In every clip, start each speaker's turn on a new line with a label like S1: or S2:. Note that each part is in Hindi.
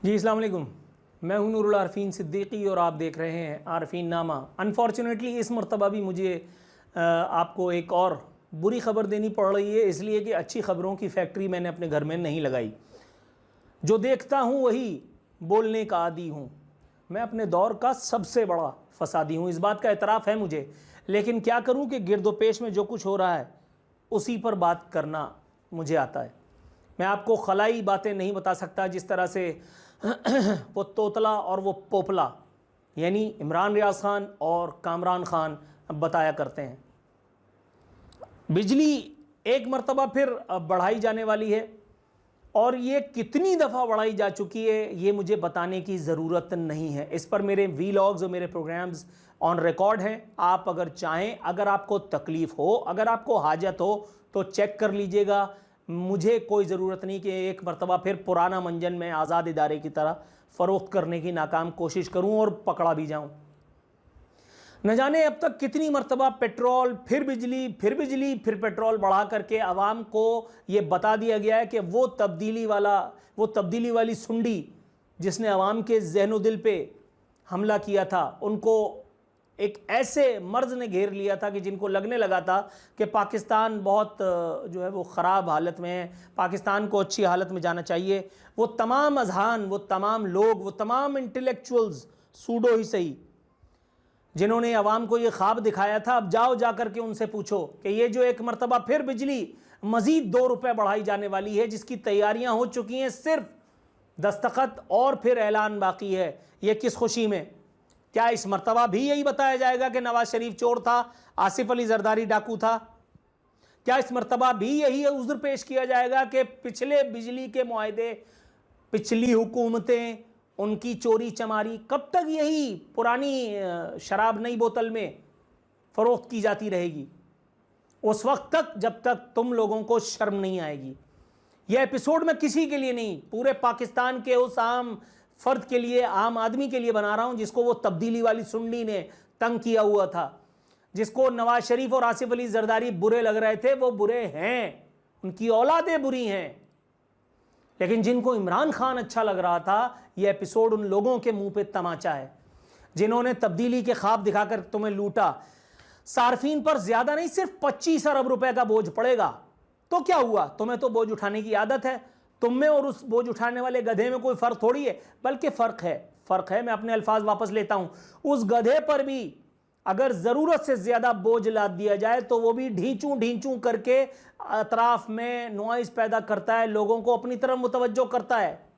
S1: जी अस्सलाम वालेकुम। मैं हूं नूरुल आरफीन सिद्दीकी और आप देख रहे हैं आरफीन नामा। अनफॉर्चुनेटली इस मरतबा भी मुझे आपको एक और बुरी ख़बर देनी पड़ रही है, इसलिए कि अच्छी ख़बरों की फैक्ट्री मैंने अपने घर में नहीं लगाई। जो देखता हूं वही बोलने का आदी हूं। मैं अपने दौर का सबसे बड़ा फसादी हूं, इस बात का एतराफ़ है मुझे, लेकिन क्या करूं कि गिरदोपेश में जो कुछ हो रहा है उसी पर बात करना मुझे आता है। मैं आपको खलाई बातें नहीं बता सकता, जिस तरह से वो तोतला और वो पोपला यानी इमरान रियाज खान और कामरान खान बताया करते हैं। बिजली एक मरतबा फिर बढ़ाई जाने वाली है, और ये कितनी दफ़ा बढ़ाई जा चुकी है ये मुझे बताने की ज़रूरत नहीं है। इस पर मेरे वीलॉग्स और मेरे प्रोग्राम्स ऑन रिकॉर्ड हैं। आप अगर चाहें, अगर आपको तकलीफ़ हो, अगर आपको हाजत हो तो चेक कर लीजिएगा। मुझे कोई ज़रूरत नहीं कि एक मरतबा फिर पुराना मंजन में आज़ाद इदारे की तरह फ़रोख्त करने की नाकाम कोशिश करूं और पकड़ा भी जाऊं। न जाने अब तक कितनी मरतबा पेट्रोल, फिर बिजली, फिर पेट्रोल बढ़ा करके आवाम को ये बता दिया गया है कि वो तब्दीली वाली सुंडी जिसने आवाम के ज़हन दिल पे हमला किया था, उनको एक ऐसे मर्ज़ ने घेर लिया था कि जिनको लगने लगा था कि पाकिस्तान बहुत जो है वो ख़राब हालत में है, पाकिस्तान को अच्छी हालत में जाना चाहिए। वो तमाम अजहान, वो तमाम लोग, वो तमाम इंटेलेक्चुअल्स, सूडो ही सही, जिन्होंने अवाम को ये ख्वाब दिखाया था, अब जाओ जा कर के उनसे पूछो कि ये जो एक मरतबा फिर बिजली मज़ीद 2 रुपये बढ़ाई जाने वाली है, जिसकी तैयारियां हो चुकी हैं, सिर्फ दस्तखत और फिर ऐलान बाकी है, ये किस खुशी में? क्या इस मरतबा भी यही बताया जाएगा कि नवाज शरीफ चोर था, आसिफ अली जरदारी डाकू था? क्या इस मरतबा भी यही उज़्र पेश किया जाएगा कि पिछले बिजली के मुआहदे, पिछली हुकूमतें, उनकी चोरी चमारी, कब तक यही पुरानी शराब नई बोतल में फ़रोख्त की जाती रहेगी? उस वक्त तक जब तक तुम लोगों को शर्म नहीं आएगी। यह एपिसोड मैं किसी के लिए नहीं, पूरे पाकिस्तान के उस आम फर्द के लिए, आम आदमी के लिए बना रहा हूं जिसको वो तब्दीली वाली सुंडी ने तंग किया हुआ था, जिसको नवाज शरीफ और आसिफ अली जरदारी बुरे लग रहे थे। वो बुरे हैं, उनकी औलादें बुरी हैं, लेकिन जिनको इमरान खान अच्छा लग रहा था, यह एपिसोड उन लोगों के मुंह पे तमाचा है जिन्होंने तब्दीली के ख्वाब दिखाकर तुम्हें लूटा। सार्फिन पर ज्यादा नहीं, सिर्फ 25 अरब रुपए का बोझ पड़ेगा। तो क्या हुआ? तुम्हें तो बोझ उठाने की आदत है, तुम में और उस बोझ उठाने वाले गधे में कोई फर्क थोड़ी है, बल्कि फर्क है। मैं अपने अल्फाज वापस लेता हूं। उस गधे पर भी अगर जरूरत से ज्यादा बोझ लाद दिया जाए तो वो भी ढींचू ढींचू करके अतराफ में नॉइज पैदा करता है, लोगों को अपनी तरफ मुतवज्जो करता है।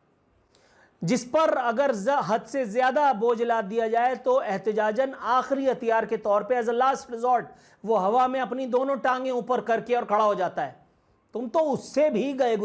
S1: जिस पर अगर हद से ज्यादा बोझ लाद दिया जाए तो एहतजाजन आखिरी हथियार के तौर पे, एज अ लास्ट रिजॉर्ट, वो हवा में अपनी दोनों टांगें ऊपर करके और खड़ा हो जाता है। तुम तो उससे भी गए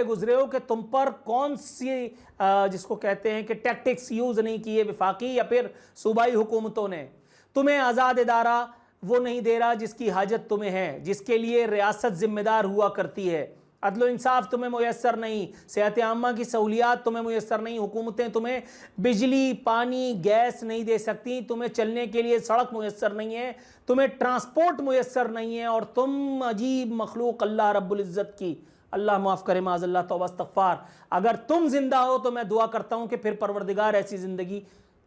S1: गुजरे हो कि तुम पर कौन सी जिसको कहते हैं कि टैक्टिक्स यूज नहीं किए विफाकी या फिर सूबाई हुकूमतों ने। तुम्हें आज़ाद इदारा वो नहीं दे रहा जिसकी हाजत तुम्हें है, जिसके लिए रियासत जिम्मेदार हुआ करती है। अदलो इंसाफ तुम्हें मुयस्सर नहीं, सेहत आम्मा की सहूलियात तुम्हें मुयस्सर नहीं, हुकूमतें तुम्हें बिजली, पानी, गैस नहीं दे सकती, तुम्हें चलने के लिए सड़क मुयस्सर नहीं है, तुम्हें ट्रांसपोर्ट मुयस्सर नहीं है, और तुम अजीब मखलूक अल्लाह रब्बुल इज़्ज़त की, अल्लाह माफ़ करे, माज़अल्लाह, तौबा इस्तग़फ़ार, अगर तुम जिंदा हो तो मैं दुआ करता हूं कि फिर परवरदिगार ऐसी ज़िंदगी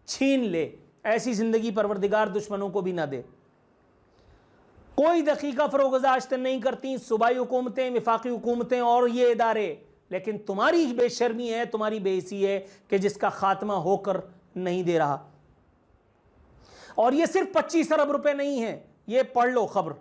S1: छीन ले, ऐसी ज़िंदगी परवरदिगार दुश्मनों को भी ना दे। कोई दकीका फरोगज़ाश्त नहीं करती सूबाई हुकूमतें, विफाकी हुकूमतें और ये इदारे, लेकिन तुम्हारी बेशर्मी है, तुम्हारी बेइज्जती है कि जिसका खात्मा होकर नहीं दे रहा। और ये सिर्फ 25 अरब रुपए नहीं है, ये पढ़ लो खबर।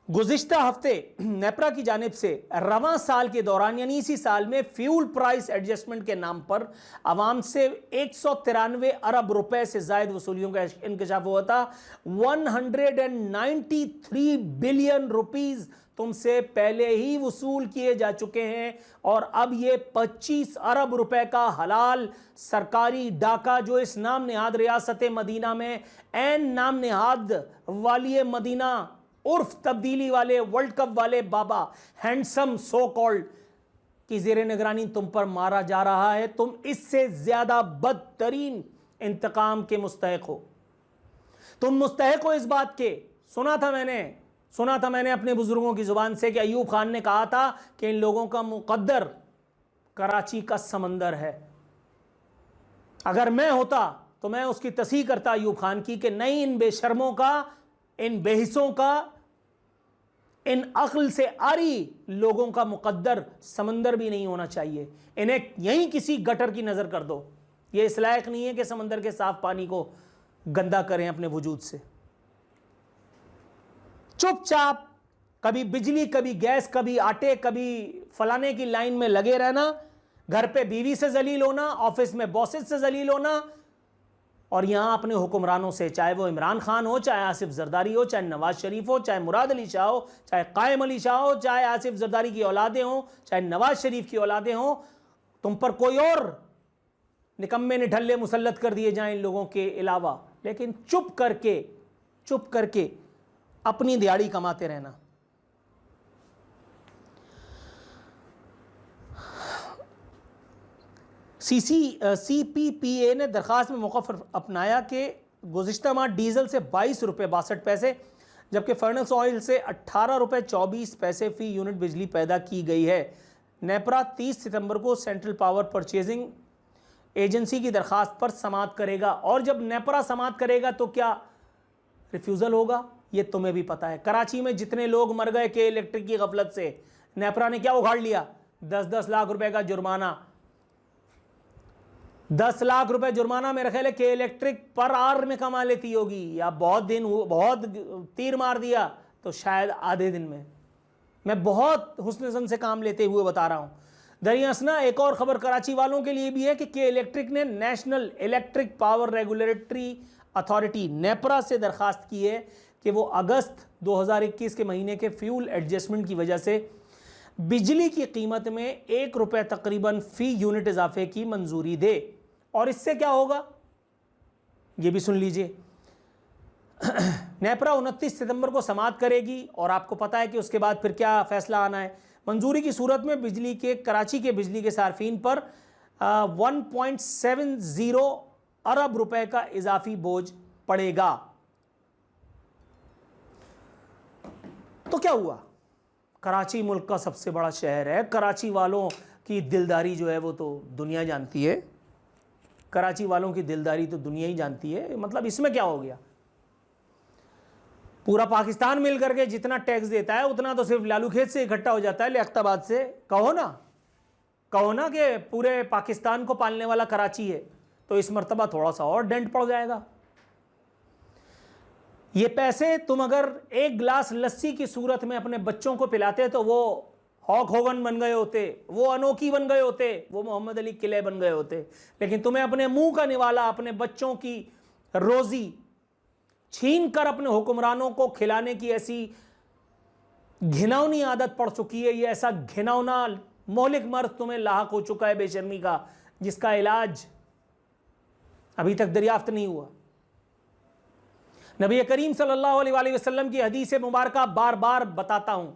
S1: गुज़िश्ता हफ्ते नेपरा की जानिब से रवां साल के दौरान, यानी इसी साल में, फ्यूल प्राइस एडजस्टमेंट के नाम पर आवाम से 193 अरब रुपए से जायद वसूलियों का इंकशाफ हुआ था। 193 बिलियन रुपीस तुमसे पहले ही वसूल किए जा चुके हैं, और अब ये 25 अरब रुपए का हलाल सरकारी डाका, जो इस नाम नेहाद रियासत मदीना में ऐन नाम नेहाद वाली मदीना उर्फ तब्दीली वाले, वर्ल्ड कप वाले बाबा हैंडसम सो कॉल्ड की जेर निगरानी तुम पर मारा जा रहा है। तुम इससे ज्यादा बदतरीन इंतकाम के मुस्तहिक हो। तुम मुस्तहिक हो इस बात के। सुना था मैंने अपने बुजुर्गों की जुबान से कि अयूब खान ने कहा था कि इन लोगों का मुकद्दर कराची का समंदर है। अगर मैं होता तो मैं उसकी तस्हीह करता अयूब खान की कि नहीं, इन बेशर्मों का, इन बेहिसों का, इन अक्ल से आरी लोगों का मुकद्दर समंदर भी नहीं होना चाहिए। इन्हें यहीं किसी गटर की नज़र कर दो। ये इस लायक नहीं है कि समंदर के साफ पानी को गंदा करें अपने वजूद से। चुपचाप कभी बिजली, कभी गैस, कभी आटे, कभी फलाने की लाइन में लगे रहना, घर पे बीवी से जलील होना, ऑफिस में बॉसेस से जलील होना, और यहां अपने हुक्मरानों से, चाहे वो इमरान खान हो, चाहे आसिफ जरदारी हो, चाहे नवाज शरीफ हो, चाहे मुराद अली शाह हो, चाहे कायम अली शाह हो, चाहे आसिफ जरदारी की औलादें हो, चाहे नवाज शरीफ की औलादें हो, तुम पर कोई और निकम्मे निठल्ले मुसल्लत कर दिए जाएं इन लोगों के अलावा, लेकिन चुप करके अपनी दिहाड़ी कमाते रहना। CPPA ने दरख्वास्त में मौक़िफ़ अपनाया कि गुज़िश्ता माह डीज़ल से 22 रुपये 62 पैसे, जबकि फर्नेस ऑयल से 18 रुपये 24 पैसे फ़ी यूनिट बिजली पैदा की गई है। नेपरा 30 सितंबर को सेंट्रल पावर परचेजिंग एजेंसी की दरख्वास्त पर समाअत करेगा, और जब नेपरा समाअत करेगा तो क्या रिफ्यूज़ल होगा, ये तुम्हें भी पता है। कराची में जितने लोग मर गए के इलेक्ट्रिक की गफलत से, नेपरा ने क्या उखाड़ लिया? 10-10 लाख रुपए का जुर्माना। 10 लाख रुपए जुर्माना मेरे ख्याल है के इलेक्ट्रिक पर आवर में कमा लेती होगी, या बहुत तीर मार दिया तो शायद आधे दिन में। मैं बहुत हुस्न ज़न से काम लेते हुए बता रहा हूं। दरियासना एक और खबर कराची वालों के लिए भी है कि के इलेक्ट्रिक ने national electric power regulatory authority NEPRA से दरख्वास्त की है कि वो अगस्त 2021 के महीने के फ्यूल एडजस्टमेंट की वजह से बिजली की कीमत में 1 रुपये तकरीबन फ़ी यूनिट इजाफे की मंजूरी दे। और इससे क्या होगा ये भी सुन लीजिए। नेपरा 29 सितंबर को समाअत करेगी, और आपको पता है कि उसके बाद फिर क्या फैसला आना है। मंजूरी की सूरत में बिजली के कराची के बिजली के सार्फिन पर 1.70 अरब रुपए का इजाफी बोझ पड़ेगा। तो क्या हुआ? कराची मुल्क का सबसे बड़ा शहर है, कराची वालों की दिलदारी जो है वो तो दुनिया जानती है। कराची वालों की दिलदारी तो दुनिया ही जानती है। मतलब इसमें क्या हो गया? पूरा पाकिस्तान मिल करके जितना टैक्स देता है उतना तो सिर्फ लालू खेत से इकट्ठा हो जाता है, लियाकताबाद से। कहो ना कि पूरे पाकिस्तान को पालने वाला कराची है, तो इस मर्तबा थोड़ा सा और डेंट पड़ जाएगा। ये पैसे तुम अगर एक गिलास लस्सी की सूरत में अपने बच्चों को पिलाते तो वो हॉक होगन बन गए होते, वो अनोखी बन गए होते, वो मोहम्मद अली किले बन गए होते। लेकिन तुम्हें अपने मुंह का निवाला, अपने बच्चों की रोजी छीन कर अपने हुक्मरानों को खिलाने की ऐसी घिनौनी आदत पड़ चुकी है। ये ऐसा घिनौना मोहलिक मर्ज तुम्हें लाहक हो चुका है बेशर्मी का, जिसका इलाज अभी तक दरियाफ्त नहीं हुआ। नबी करीम सल्लल्लाहु अलैहि वसल्लम की हदीस मुबारक बार बार बताता हूं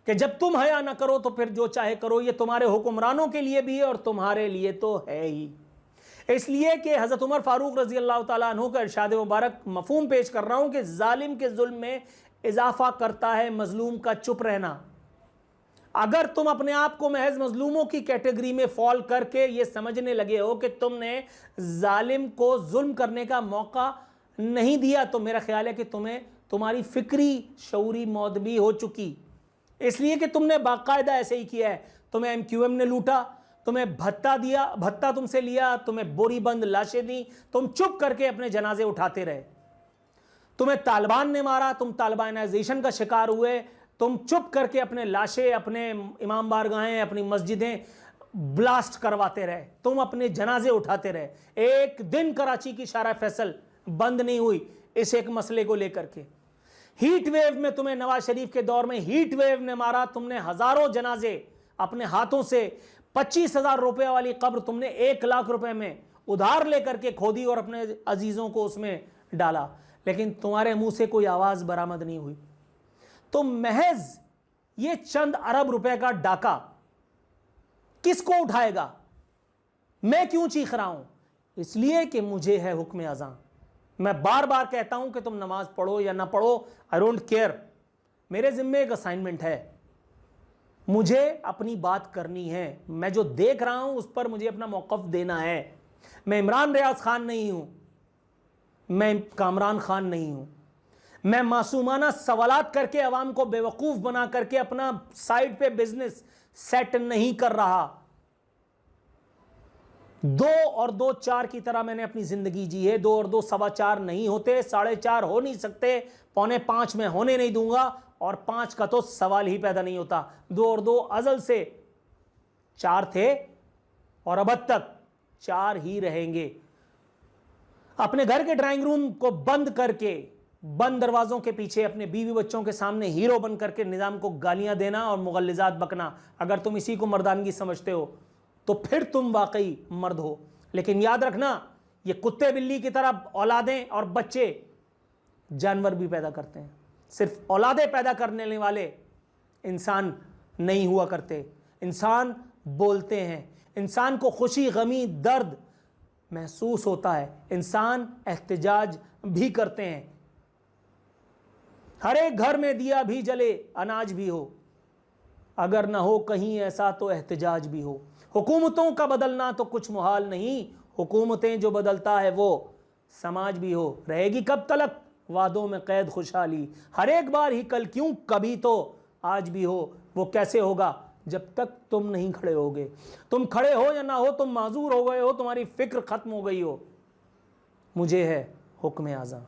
S1: कि जब तुम हया ना करो तो फिर जो चाहे करो। ये तुम्हारे हुक्मरानों के लिए भी है और तुम्हारे लिए तो है ही। इसलिए कि हज़रत उमर फारूक रजी अल्लाह ताला अन्हु का इरशाद मुबारक मफहूम पेश कर रहा हूं कि जालिम के जुल्म में इजाफा करता है मजलूम का चुप रहना। अगर तुम अपने आप को महज मजलूमों की कैटेगरी में फॉल करके ये समझने लगे हो कि तुमने जालिम को जुल्म करने का मौका नहीं दिया, तो मेरा ख्याल है कि तुम्हारी फिक्री शऊरी मौत भी हो चुकी। इसलिए कि तुमने बाकायदा ऐसे ही किया है। तुम्हें MQM ने लूटा, तुम्हें भत्ता दिया, भत्ता तुमसे लिया, तुम्हें बोरी बंद लाशें दी, तुम चुप करके अपने जनाजे उठाते रहे। तुम्हें तालिबान ने मारा, तुम तालिबानाइजेशन का शिकार हुए, तुम चुप करके अपने लाशें, अपने इमाम बारगाहें, अपनी मस्जिदें ब्लास्ट करवाते रहे, तुम अपने जनाजे उठाते रहे। एक दिन कराची की शारा फैसल बंद नहीं हुई इस एक मसले को लेकर के। हीट वेव में तुम्हें नवाज शरीफ के दौर में हीट वेव ने मारा, तुमने हजारों जनाजे अपने हाथों से 25,000 रुपए वाली कब्र तुमने 1 लाख रुपए में उधार लेकर के खोदी और अपने अजीजों को उसमें डाला, लेकिन तुम्हारे मुंह से कोई आवाज बरामद नहीं हुई। तो महज ये चंद अरब रुपए का डाका किसको उठाएगा? मैं क्यों चीख रहा हूं? इसलिए कि मुझे है हुक्म अज़ां। मैं बार बार कहता हूं कि तुम नमाज पढ़ो या ना पढ़ो, आई डोंट केयर। मेरे जिम्मे एक असाइनमेंट है, मुझे अपनी बात करनी है, मैं जो देख रहा हूं उस पर मुझे अपना मौक़िफ़ देना है। मैं इमरान रियाज खान नहीं हूं, मैं कामरान खान नहीं हूं, मैं मासूमाना सवालात करके अवाम को बेवकूफ़ बना करके अपना साइड पे बिजनेस सेट नहीं कर रहा। 2 और 2 4 की तरह मैंने अपनी ज़िंदगी जी है। 2 और 2 सवा 4 नहीं होते, 4.5 हो नहीं सकते, 4.25 में होने नहीं दूंगा, और 5 का तो सवाल ही पैदा नहीं होता। 2 और 2 अज़ल से 4 थे और अब तक 4 ही रहेंगे। अपने घर के ड्राइंग रूम को बंद करके, बंद दरवाज़ों के पीछे अपने बीवी बच्चों के सामने हीरो बन करके निज़ाम को गालियां देना और मुगल्लिज़ात बकना, अगर तुम इसी को मर्दानगी समझते हो तो फिर तुम वाकई मर्द हो। लेकिन याद रखना, ये कुत्ते बिल्ली की तरह औलादें और बच्चे जानवर भी पैदा करते हैं, सिर्फ औलादें पैदा करने वाले इंसान नहीं हुआ करते। इंसान बोलते हैं, इंसान को खुशी गमी दर्द महसूस होता है, इंसान एहतजाज भी करते हैं। हर एक घर में दिया भी जले, अनाज भी हो, अगर ना हो कहीं ऐसा तो एहतजाज भी हो। हुकूमतों का बदलना तो कुछ मुहाल नहीं, हुकूमतें जो बदलता है वो समाज भी हो। रहेगी कब तलक वादों में कैद खुशहाली, हर एक बार ही कल क्यों, कभी तो आज भी हो। वो कैसे होगा जब तक तुम नहीं खड़े होगे। तुम खड़े हो या ना हो, तुम माजूर हो गए हो, तुम्हारी फिक्र खत्म हो गई हो। मुझे है हुक्म आज़ा।